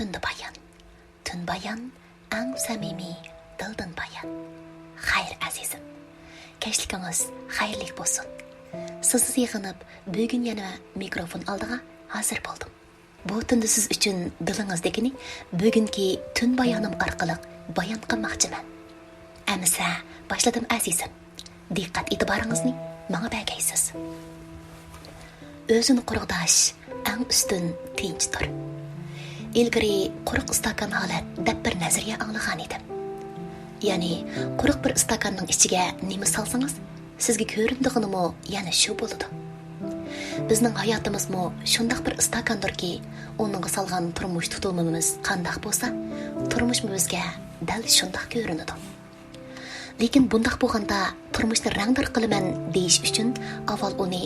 tunda bayan. Tun bayan, ang samimi, dildan bayan. Xayr azizim. Keşlikiniz xayrlik bolsun. Sizni yig'inib, bugun yana mikrofon oldiga hozir bo'ldim. Bu tunda siz uchun dilingizdagini bugungi tun bayonim orqali bayon qilmoqchiman. Amsa boshladim azizim. Diqqat e'tiboringizni menga bergaysiz. O'zini quruqdash eng ustun tinchdir. Ilgari quruq istakan holat deb bir nazariya anglagan edim. Ya'ni quruq bir istakanning ichiga nima solsangiz, sizga ko'rindig'inimi yana shu bo'ladi. Bizning hayotimizmi shunday bir istakandirki, uningga solgan turmush tutumimiz qanday bo'lsa, turmushimiz bizga dal shunday ko'rinadi. Lekin bunday bo'lganda turmushni rangdor qilaman deyish uchun avval uni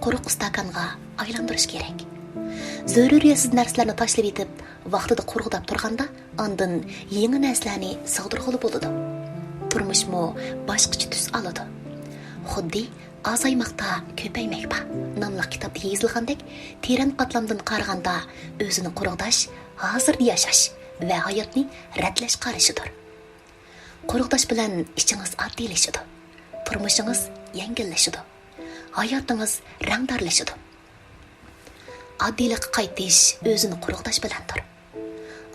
quruq istakanga aylantirish kerak. Zaruriyatsiz narsalarni tashlab etib, vaqtida quruqdab turganda, ondan yangi narsalarni sig'dirg'ili bo'ladi. Turmushmi boshqacha tus oladi. Xuddi azaymoqda ko'paymoqda nomli kitobda yozilgandek, teran qatlamdan qaraganda o'zini quruqdash, hozirda yashash va hayotni radlash qarashidir. Quruqdash bilan ichingiz oddiylashadi. Turmushingiz yengillashadi. Hayotingiz rangdorlashadi. Oddiylikqa qaytish o'zini quruqdash bilandir.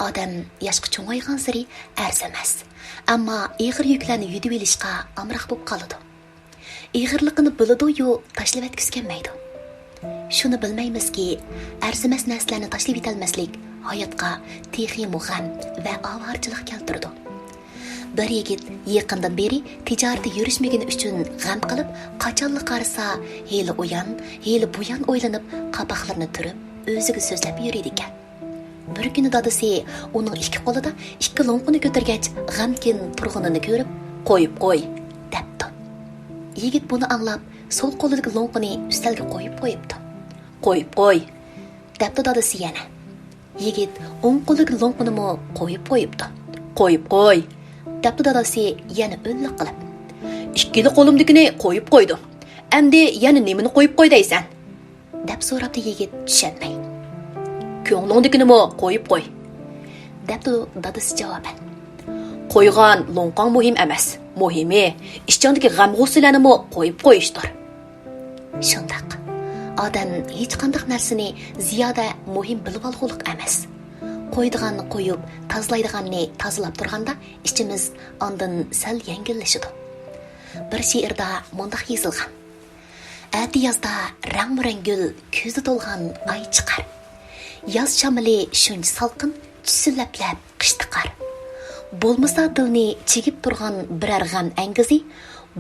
Odam yoshga cho'ng'aygan sari arzimas, ammo ig'ir yuklarni yutib olishga amroq bo'lib qoladi. Ig'irligini biladi-yu, tashlab o'tkazmaydi. Shuni bilmaymizki, arzimas narsalarni tashlab etolmaslik hayotga texi muhim va ovorchilik keltiradi. Bir yigit yaqindan beri tijoratda yurishmagani uchun g'am qilib, qachonli qarasa, heli uyan, heli buyan o'ylanib, qapoqlarni turib, o'ziga so'zlab yuridi ekan. Bir kuni dadasi uning ikki qo'lida ikki lo'nqini ko'targach, g'amkin turg'unini ko'rib, "Qo'yib qo'y" debdi. Yigit buni anglab, so'l qo'lidagi lo'nqini ustalga qo'yibdi. "Qo'yib qo'y" debdi dadasi yana. Yigit o'ng qo'lidagi lo'nqini qo'yibdi. "Qo'yib qo'y" debdi dadasi yana o'nliq qilib. "Ikkili qo'limdagini qo'yib qo'ydim. Endi yana nimani qo'yib qo'y deysan?" deb so'rabdi yigit tushunmay. "Ko'nglingdagini qo'yib qo'y" debdi dadasi javoban. "Qo'ygan lo'nqang muhim emas. Muhimi ishchandagi g'am-g'usalarni qo'yib qo'yishdir." Shundaq. Odam hech qanday narsani ziyoda muhim bilib olgulik emas. Qo'ydiganni qo'yib, tozlaydiganni tozalab turganda ichimiz ondan sal yengillashadi. Bir she'rda mundaq yozilgan. Ati yozda rang-rang gul ko'zi to'lgan oy chiqar. Yoz shamili shuncha salqin tusillaplab qish tiqar. Bo'lmasa dilni chegib turgan biror g'am angizi,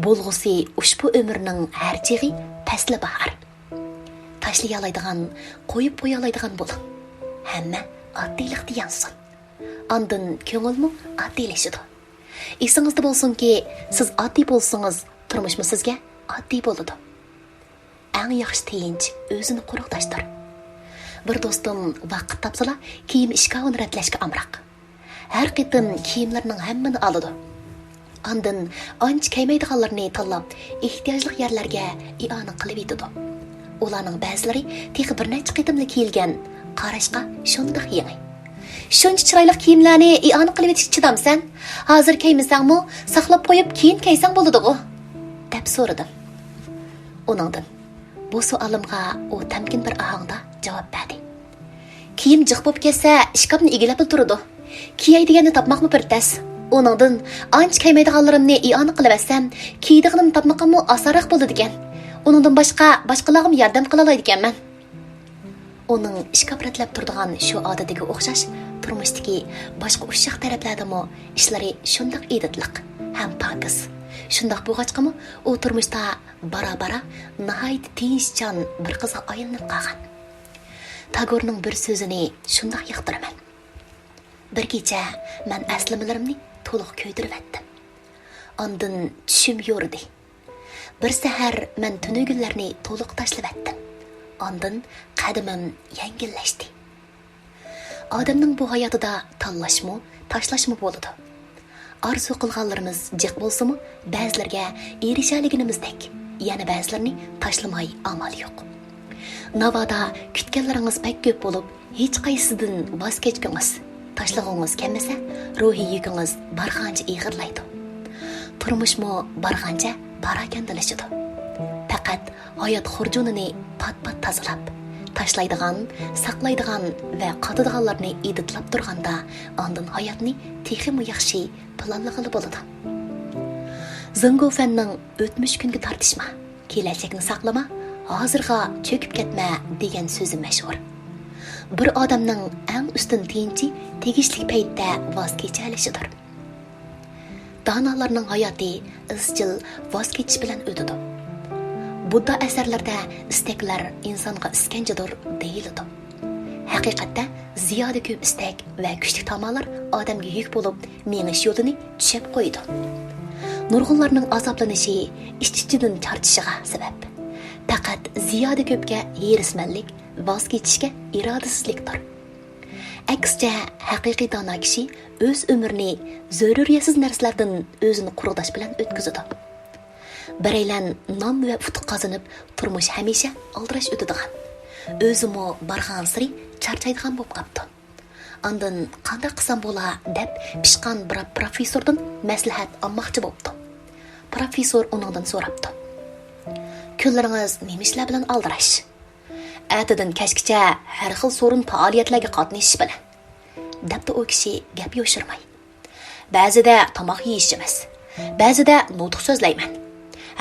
bo'lg'usi ushbu umrning har chig'i pasli bahar. Tashlayalaydigan, qo'yib qo'yalaydigan bo'ling. Hamma oddiylikda yansin. Ondan ko'ngilmi oddiylashadi. Esingizda bo'lsinki, siz oddiy bo'lsangiz, turmushmi sizga oddiy bo'ladi. Eng yaxshi tinch o'zini quruqdashdir. Bir do'stim vaqt topsala, kiyim ishkavini radlashga amroq. Har qitim kiyimlarning hammani oladi. Ondan ancha kiymaydiganlarni tanlab, ehtiyojli yerlarga i'ona qilib yetadi. Ularning ba'zilari texi bir necha qitimli kiyilgan, qarashqa shunday yangi. Shuncha chiroyli kiyimlarni i'ona qilib yetish chidamsan? Hozir kiymasangmi, saqlab qo'yib keyin kiysang bo'ladi-ku, deb so'radim. Uningdan bu savolimga u tamkin bir ohangda javob berdi. Kiyim jiq bo'lib ketsa, ishkabni egilab turadi. Kiyaydigani topmoqmi bir tas. Uningdan ancha kiymaydiganlarimni i'ona qilib olsam, kiydiganimni topmoqmi osonroq bo'ladi ekan. Uningdan boshqalarga yordam qila oladi ekanman. Uning ishkab ratlab turadigan shu odatiga o'xshash turmushdagi boshqa ushaq taraflardami ishlari shundoq editliq ham pokiz. Shundoq bo'lg'achqami, u turmushda bara-bara nihoyat tinchchan bir qizga aylanib qolgan. Tagorning bir so'zini shundoq yoqtiraman. Bir kecha men aslimalarimni to'liq ko'ydirib etdim. Ondan tushim yo'rdi. Bir sahar men tunugullarni to'liq tashlab etdim. Ondan qadimim yengillashdi. Odamning bu hayotida tanlashmi, tashlashmi bo'ladi. Arzu qilganlarimiz jiq bo'lsa-mu, ba'zilarga erishaligimizdek, yana ba'zilarni tashlamay amal yo'q. Navada kütkenleringiz pek köp bolup, hiç qaysıdan vaz keçkiniz, taşlığınız kelmese, ruhi yükünüz barğanca iğirlaydı. Turmuşmu barğanca parakendilişidi. Faqat hayat xurjunini pat-pat tazalap, taşlaydigan, saqlaydigan ve qatıdiganlarni editlab turganda, ondan hayatni teximi yaxshi planlag'ili bo'ladi. Zangofenning o'tmish kunga tortishma, kelajakni saqlama, hozirga cho'kib ketma degan so'zi mashhur. Bir odamning eng ustun tiyinchi tegishli paytda voz kechalishidir. Donolarning hayoti izchil voz kechish bilan o'tadi. Budda asarlarda istaklar insonga iskanjadir deyiladi. Haqiqatda ziyoda ko'p istak va kuchli tomonlar odamga yuk bo'lib, menish yo'lini tushib qo'ydi. Nurg'unlarning azoblanishi ish-ichidan charchishiga sabab. Faqat ziyoda ko'pga herismanlik, voz kechishga irodasizlikdir. Aksicha, haqiqiy dono kishi o'z umrini zaruriyatsiz narsalardan o'zini qurg'dash bilan o'tkazadi. Biraylan nom va utuq qozonib, turmush hamisha aldirash o'tadigan. O'zimi barg'an siri charchaydigan bo'lib qopti. Ondan qanday qilsam bo'la deb pishqan bir professordan maslahat olmoqchi bo'ldi. Professor uningdan so'rabdi. Kunlaringiz nima ishlar bilan aldirash? Atidan kashgacha har xil so'rin faoliyatlarga qatnashish bilan. Debdi u kishi gap yo'shirmay. Ba'zida tomoq yeyish emas, ba'zida nutq so'zlayman.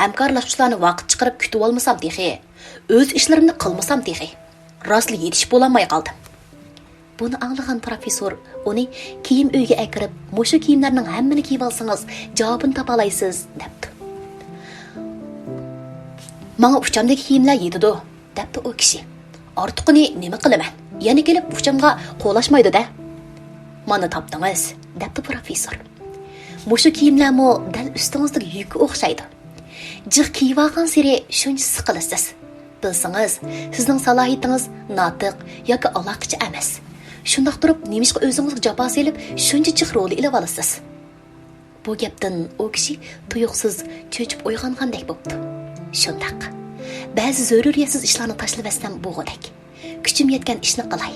Hamkorlashuvchilarni vaqt chiqarib kutib olmasam dexe, o'z ishlarimni qilmasam dexe, rostli yetishib bo'lmay qoldim. Buni anglagan professor uni kiyim uyga akirib, mushu kiyimlarning hammani kiyib olsangiz, javobini topa olaysiz, debdi. Menga uchamdagi kiyimlar yetadi, debdi u kishi. Ortiqini nima qilaman? Yana kelib uchamga qo'lashmaydi-da. Mana topdingiz, debdi professor. Mushu kiyimlarmi dal ustingizdagi yukka o'xshaydi. Jiq kiyib olgan siri shuncha siqilasiz. Bilsangiz, sizning salohiyatingiz notiq yoki aloqachi emas. Shundoq turib, nemishqa o'zingizga jafo selib, shuncha jiq roli ilib olasiz. Bu gapdan u kishi tuyuqsiz cho'chib uyg'ongandek bo'pti. Shundoq. Ba'zi zaruriyatsiz ishlarni tashlab asam bo'g'odak. Kuchim yetgan ishni qilay.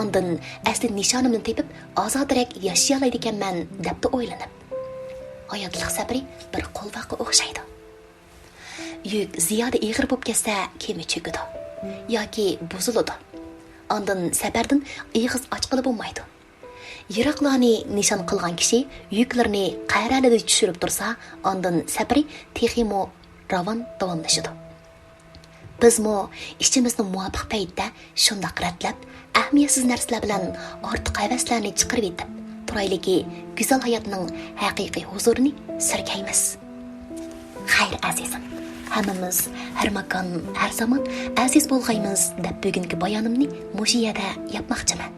Ondan asli nishonimni tepib, ozodroq yashay olay ekanman, debdi o'ylanib. Hayotlik sabri bir qo'lvaqqa o'xshaydi. Yük ziyoda ig'ir bo'lib ketsa, kema cho'kadi yoki buziladi. Ondan safardan ig'iz ochqili bo'lmaydi. Yiroqlarni nishon qilgan kishi yuklarni qayralida tushirib tursa, ondan safari teximo ravon davomlashadi. Bizmo ishimizni muvofiq paytda shundoq ratlab, ahamiyatsiz narsalar bilan ortiq havaslarni chiqarib etib, turaylikki go'zal hayotning haqiqiy huzurini sirkaymiz. Xayr azizim. Hammamiz har makon, har zamon aziz bo'lg'aymiz deb bugungi bayonimni mushu yerda yapmoqchiman.